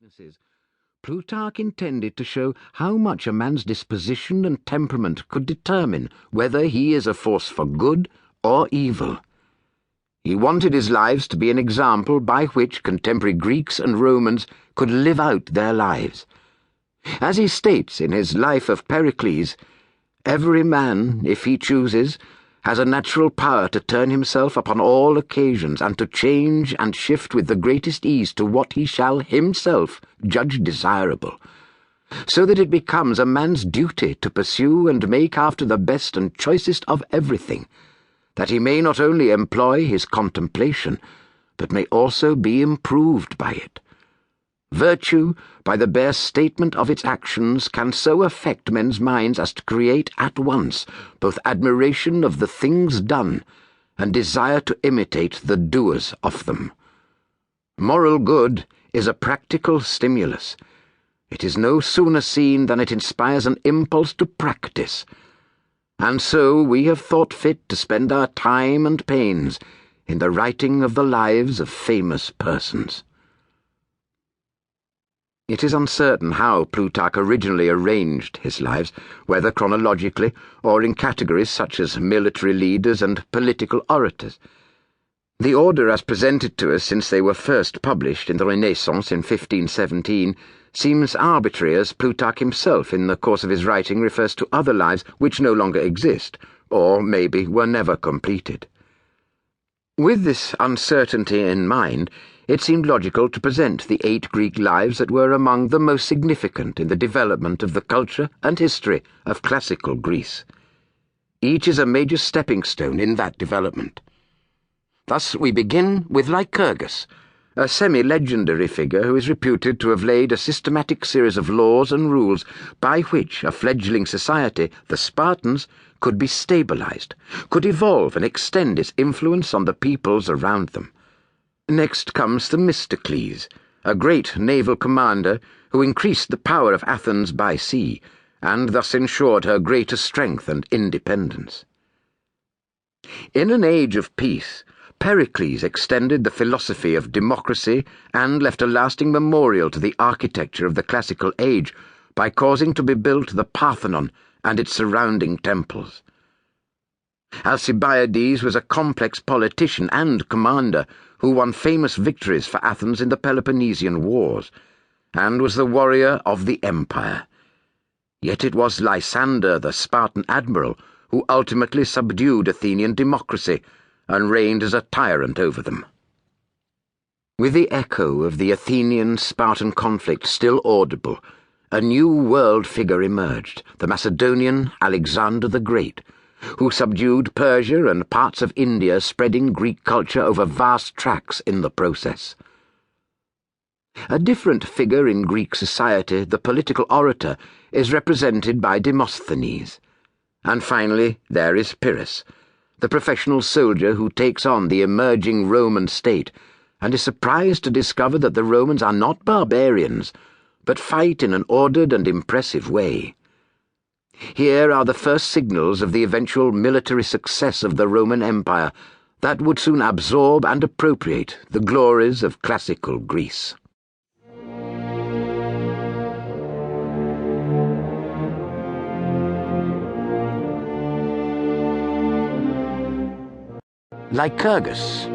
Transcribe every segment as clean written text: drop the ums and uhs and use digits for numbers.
witnesses, Plutarch intended to show how much a man's disposition and temperament could determine whether he is a force for good or evil. He wanted his lives to be an example by which contemporary Greeks and Romans could live out their lives. As he states in his Life of Pericles, every man, if he chooses, has a natural power to turn himself upon all occasions and to change and shift with the greatest ease to what he shall himself judge desirable, so that it becomes a man's duty to pursue and make after the best and choicest of everything, that he may not only employ his contemplation, but may also be improved by it. Virtue, by the bare statement of its actions, can so affect men's minds as to create at once both admiration of the things done and desire to imitate the doers of them. Moral good is a practical stimulus. It is no sooner seen than it inspires an impulse to practice. And so we have thought fit to spend our time and pains in the writing of the lives of famous persons. It is uncertain how Plutarch originally arranged his lives, whether chronologically or in categories such as military leaders and political orators. The order as presented to us since they were first published in the Renaissance in 1517 seems arbitrary, as Plutarch himself in the course of his writing refers to other lives which no longer exist, or maybe were never completed. With this uncertainty in mind, it seemed logical to present the 8 Greek lives that were among the most significant in the development of the culture and history of classical Greece. Each is a major stepping stone in that development. Thus we begin with Lycurgus, a semi-legendary figure who is reputed to have laid a systematic series of laws and rules by which a fledgling society, the Spartans, could be stabilized, could evolve and extend its influence on the peoples around them. Next comes Themistocles, a great naval commander who increased the power of Athens by sea, and thus ensured her greater strength and independence. In an age of peace, Pericles extended the philosophy of democracy and left a lasting memorial to the architecture of the classical age by causing to be built the Parthenon and its surrounding temples. Alcibiades was a complex politician and commander who won famous victories for Athens in the Peloponnesian Wars, and was the warrior of the empire. Yet it was Lysander, the Spartan admiral, who ultimately subdued Athenian democracy and reigned as a tyrant over them. With the echo of the Athenian-Spartan conflict still audible, a new world figure emerged, the Macedonian Alexander the Great, who subdued Persia and parts of India, spreading Greek culture over vast tracts in the process. A different figure in Greek society, the political orator, is represented by Demosthenes. And finally, there is Pyrrhus, the professional soldier who takes on the emerging Roman state and is surprised to discover that the Romans are not barbarians, but fight in an ordered and impressive way. Here are the first signals of the eventual military success of the Roman Empire that would soon absorb and appropriate the glories of classical Greece. Lycurgus.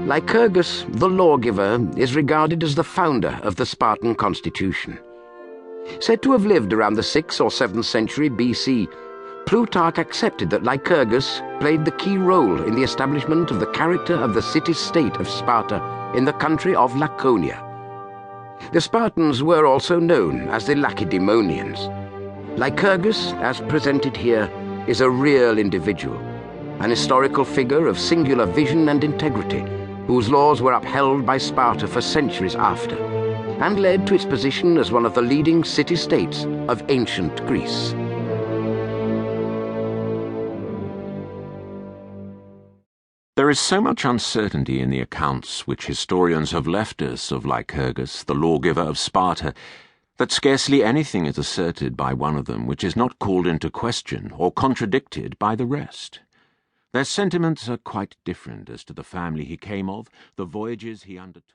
Lycurgus, the lawgiver, is regarded as the founder of the Spartan constitution. Said to have lived around the 6th or 7th century BC, Plutarch accepted that Lycurgus played the key role in the establishment of the character of the city-state of Sparta in the country of Laconia. The Spartans were also known as the Lacedaemonians. Lycurgus, as presented here, is a real individual, an historical figure of singular vision and integrity, whose laws were upheld by Sparta for centuries after, and led to its position as one of the leading city-states of ancient Greece. There is so much uncertainty in the accounts which historians have left us of Lycurgus, the lawgiver of Sparta, that scarcely anything is asserted by one of them which is not called into question or contradicted by the rest. Their sentiments are quite different as to the family he came of, the voyages he undertook.